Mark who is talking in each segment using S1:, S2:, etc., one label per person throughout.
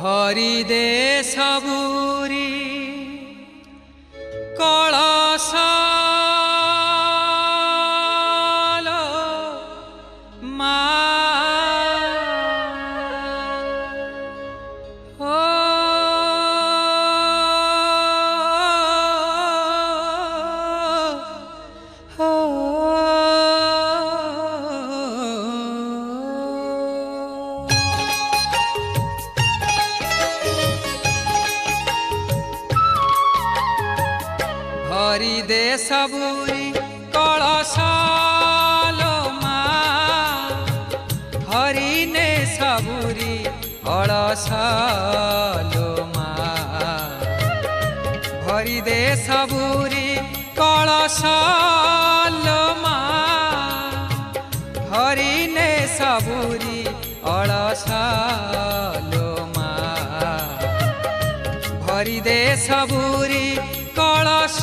S1: भरी दे सबुरी कलश भरी दे सबुरी कलश हरि ने सबुरी कलश भरी दे सबुरी कलश हरि ने सबुरी कलश भरी दे सबुरी कलश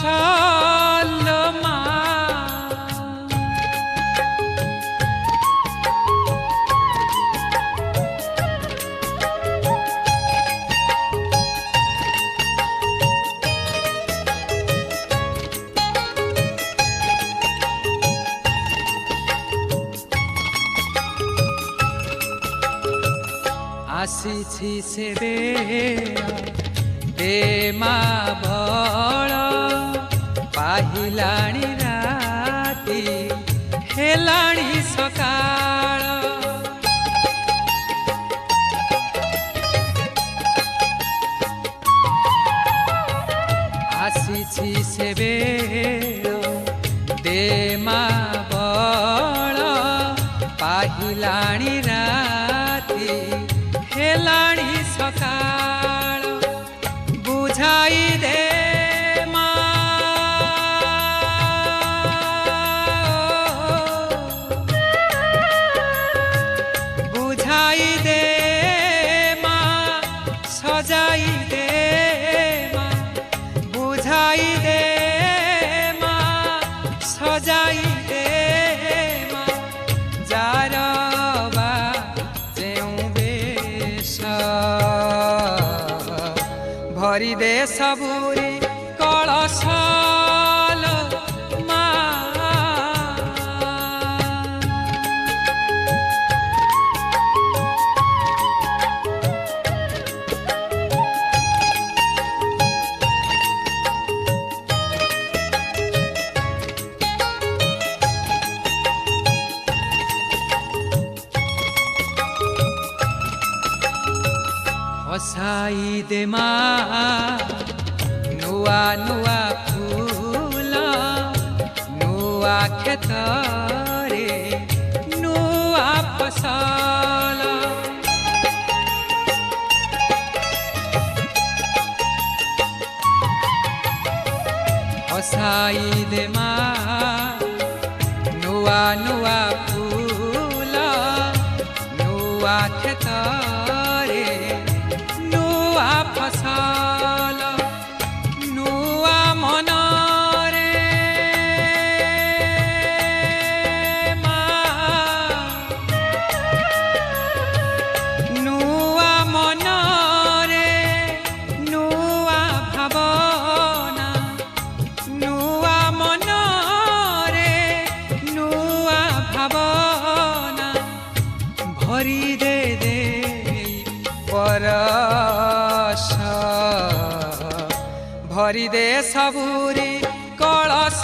S1: आसी से दे माँ बल पाहिलाणी राती हेलाणी सकाळ आसी से दे माँ बल पाहिलाणी राती हेलाणी सकाळ बुझाई दे बुझाई दे माँ सजाई दे माँ बुझाई दे माँ सजाई दे माँ जारवा भरी दे सबुरी कलश हसाई दे माँ नुआ नुआ फूल नुआ खेतरे नुआ फसल हसाई दे माँ नुआ नुआ फूल नुआ खेतरे फसल नुआ मनरे नुआ मनरे नुआ भावना नुआ मनरे नुआ भावना भरी दे दे पर भरी दे सबुरी कलश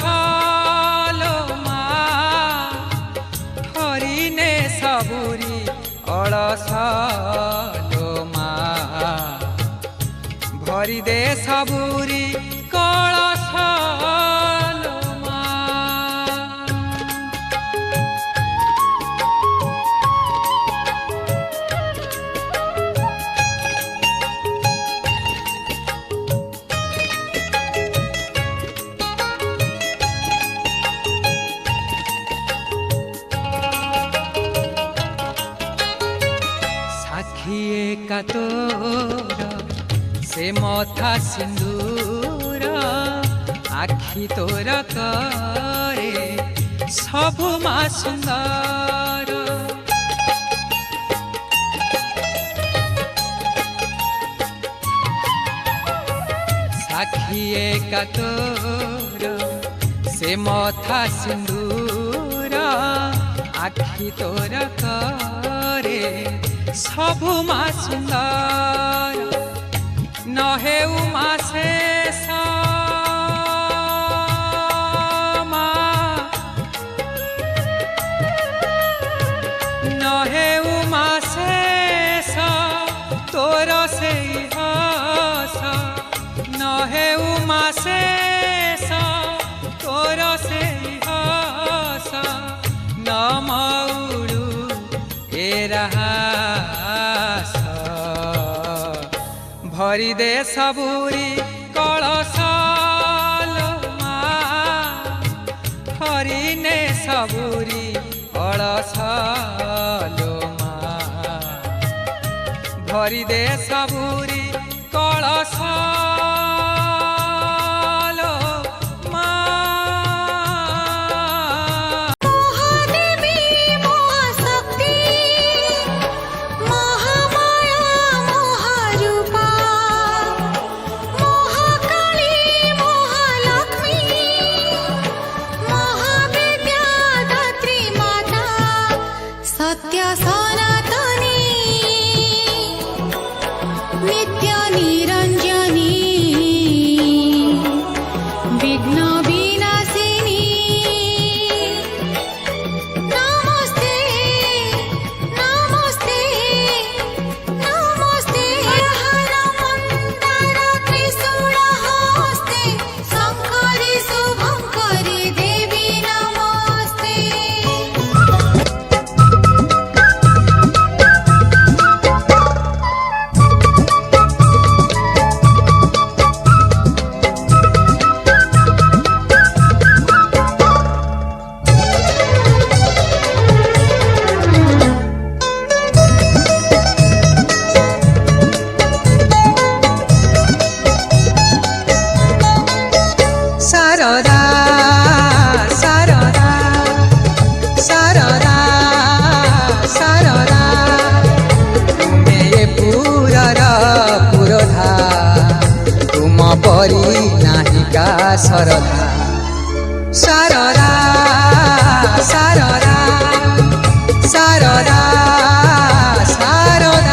S1: हरि ने सबुरी कलश भरी दे सबुरी कलश का तोर से मथा सिंदूर आखि तोर करे सबु मा सुंदर आखिए का तोर से मथा सिंदूर आखि तोर करे सबु मा सुंदर न हेउ मा शेष मा न हेउ मा शेष तोर से हस न हेउ मा शेष तोर से हस न मौड़ू ए रहास भरी दे सबुरी कलश मा हरि ने सबुरी कलश मा भरी दे सबुरी कलश सरदा सारदा सारदा सारदा सारदा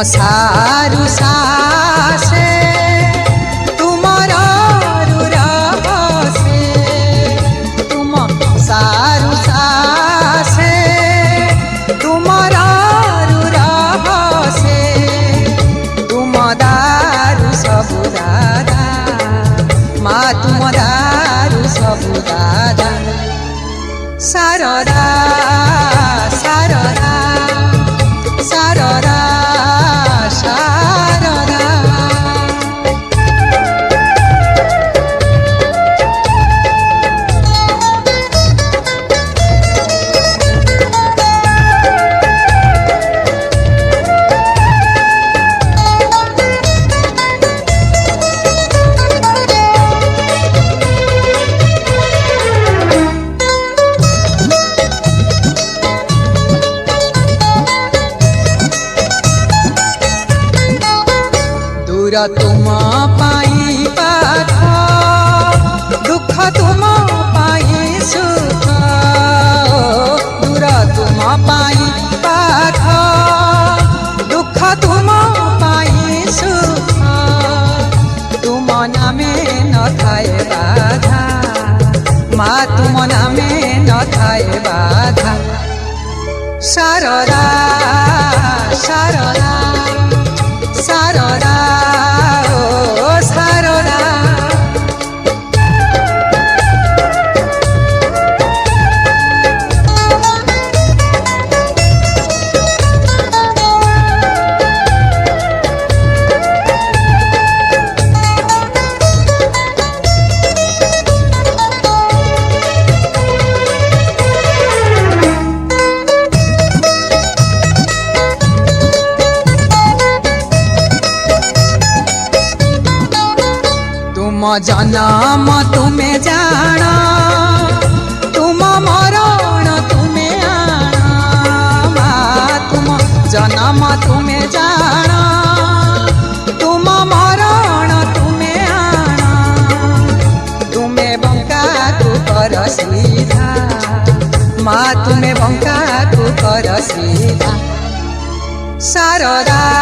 S1: सारु सासे तुमरा रुरासे तुम सारु सासे तुमरा रुरासे तुम दारु सबु दादा मा तुम दारु सबु दादा सारदा सारदा सारदा तुम पाई पाख दुख तुम पाई सुख दूर तुम पाई पाख दुख तुम पाई सुख तुम नामे न थाए बाधा मा तुम नामे न थाए बाधा सारदा सारदा सारदा जन्म तुमे जान तुम मरण तुमे आण माँ तुम जन्म तुमे जान तुम मरण तुमे आण तुमे बंका को कर सीधा माँ तुमे बंका को कर सीधा शारदा